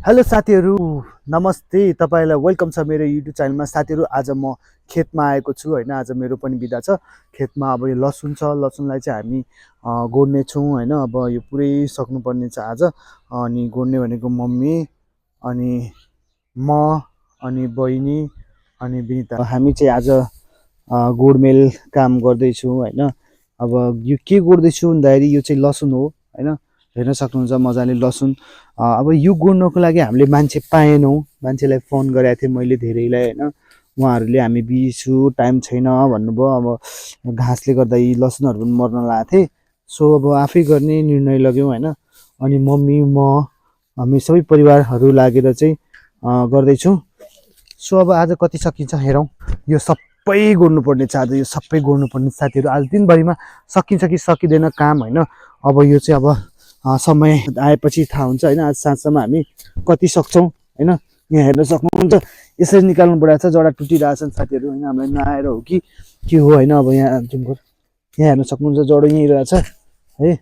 Hello साथीहरू, नमस्ते। तपाईँलाई वेलकम छ मेरो युट्युब च्यानलमा। साथीहरू, आज म खेतमा आएको छु होइन। आज मेरो पनि बिदा छ खेतमा। अब यो लसुन छ, लसुनलाई चाहिँ हामी गोड्ने छौँ होइन। अब यो पुरै सक्नुपर्ने छ आज। अनि गोड्ने भनेको मम्मी अनि म अनि बहिनी अनि बिनिता। हामी चाहिँ आज गोडमेल काम गर्दैछौँ होइन। अब यो के गोड्दैछु भन्दाखेरि यो चाहिँ लसुन हो होइन। हेर्न सक्नुहुन्छ मजाले लसुन। अब यो गोड्नको लागि हामीले मान्छे पाएनौँ। मान्छेलाई फोन गरेको थिएँ मैले धेरैलाई होइन। उहाँहरूले हामी बिजी छु, टाइम छैन भन्नुभयो। अब घाँसले गर्दा यी लसुनहरू पनि मर्न लागेको थिएँ। सो अब आफै गर्ने निर्णय लग्यौँ होइन। अनि मम्मी म हामी सबै परिवारहरू लागेर चाहिँ गर्दैछौँ। सो अब आज कति सकिन्छ हेरौँ। यो सबै गर्नुपर्ने छ आज। यो सबै गर्नुपर्ने साथीहरू आज दिनभरिमा सकिन्छ कि सकिँदैन काम होइन। अब यो चाहिँ अब समय आएपछि थाहा हुन्छ होइन। आज साँझसम्म हामी कति सक्छौँ होइन। यहाँ हेर्न सक्नुहुन्छ यसरी निकाल्नु परेको छ। जरा टुटिरहेछन् साथीहरू होइन। हामीलाई नआएर हो कि के हो होइन। अब यहाँ जुमको यहाँ हेर्न सक्नुहुन्छ जडो यहीँ रहेछ है।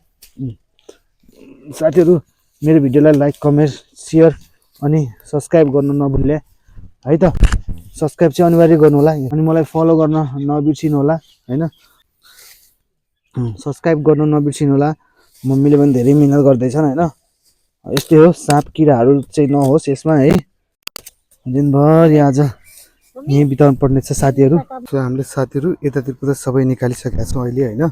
साथीहरू, मेरो भिडियोलाई लाइक कमेन्ट सेयर अनि सब्सक्राइब गर्न नभुल्ले है त। सब्सक्राइब चाहिँ अनिवार्य गर्नु होला अनि मलाई फलो गर्न नबिर्सिनु होला होइन। सब्सक्राइब गर्न नबिर्सिनु होला। मम्मीले पनि धेरै मिहिनेत गर्दैछन् होइन। यस्तै हो, साँप किराहरू चाहिँ नहोस् यसमा है। दिनभरि आज यहीँ बिताउनु पर्ने छ साथीहरू। हामीले साथीहरू यतातिर त सबै निकालिसकेका छौँ अहिले होइन।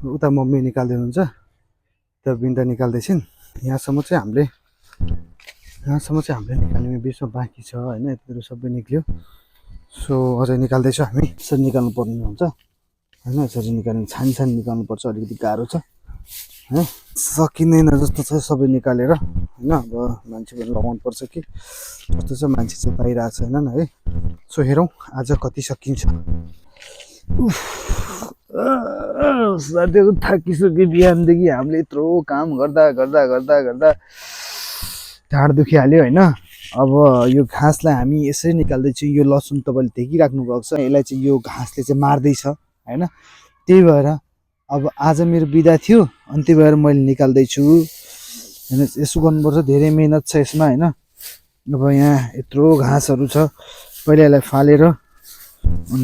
उता मम्मी निकाल्दै हुनुहुन्छ, उता बिन्दा निकाल्दैछन्। यहाँसम्म चाहिँ हामीले निकाल्ने बिचमा बाँकी छ होइन। यतातिर सबै निक्ल्यो। सो अझै निकाल्दैछौँ हामी। यसरी निकाल्नु पर्ने हुन्छ होइन। यसरी निकाल्नु छानी निकाल्नुपर्छ, अलिकति गाह्रो छ है। सकिँदैन जस्तो छ सबै निकालेर होइन। अब मान्छे पनि लगाउनु पर्छ कि जस्तो छ। मान्छे चाहिँ पाइरहेको छैनन् है। सो हेरौँ आज कति सकिन्छ। साथीहरू थाकिसक्यो बिहानदेखि हामीले यत्रो काम गर्दा गर्दा गर्दा गर्दा ढाड दुखिहाल्यो होइन। अब यो घाँसलाई हामी यसरी निकाल्दैछौँ। यो लसुन तपाईँले देखिराख्नु भएको छ। यसलाई चाहिँ यो घाँसले चाहिँ मार्दैछ होइन। त्यही भएर अब आज मेरो बिदा थियो अनि त्यही भएर मैले निकाल्दैछु होइन। यसो गर्नुपर्छ, धेरै मेहनत छ यसमा होइन। अब यहाँ यत्रो घाँसहरू छ। पहिला यसलाई फालेर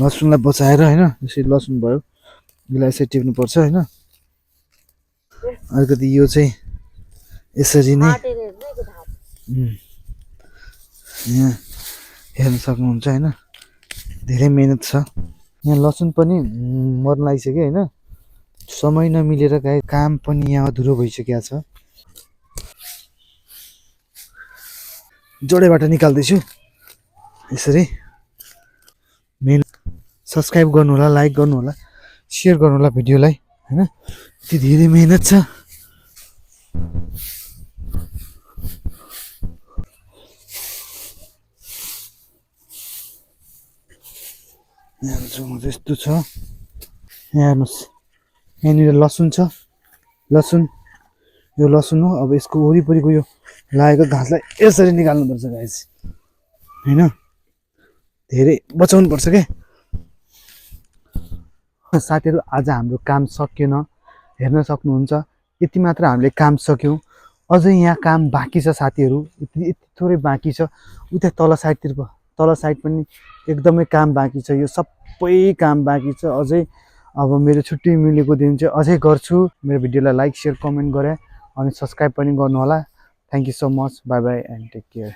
लसुनलाई बचाएर होइन। यसरी लसुन भयो, यसलाई यसरी टिप्नुपर्छ होइन। अलिकति यो चाहिँ यसरी नै यहाँ हेर्न सक्नुहुन्छ होइन। धेरै मेहनत छ। यहाँ लसुन पनि मर्न लागिसक्यो होइन। समय नमिलेर गाई काम पनि यहाँ अधुरो भइसकेको छ। जोडेबाट निकाल्दैछु यसरी। सब्सक्राइब गर्नु होला, लाइक गर्नु होला, सेयर गर्नु होला भिडियोलाई होइन। यति धेरै मेहनत छ। यस्तो छ। यहाँ हेर्नुहोस्, यहाँनिर लसुन छ। लसुन यो लसुन हो। अब यसको वरिपरिको यो लागेको घाँसलाई यसरी निकाल्नुपर्छ गाइस होइन। धेरै बचाउनु पर्छ क्या साथीहरू। आज हाम्रो काम सकिएन, हेर्न सक्नुहुन्छ। यति मात्र हामीले काम सक्यौँ। अझै यहाँ काम बाँकी छ साथीहरू। यति थोरै बाँकी छ। उता तल साइड पनि एकदमै काम बाँकी छ। यो सबै काम बाँकी छ अझै। अब मेरो छुट्टी मिलेको दिन चाहिँ अझै गर्छु। मेरो भिडियोलाई लाइक सेयर कमेन्ट गरे अनि सब्सक्राइब पनि गर्नु होला। Thank you so much. Bye bye and take care.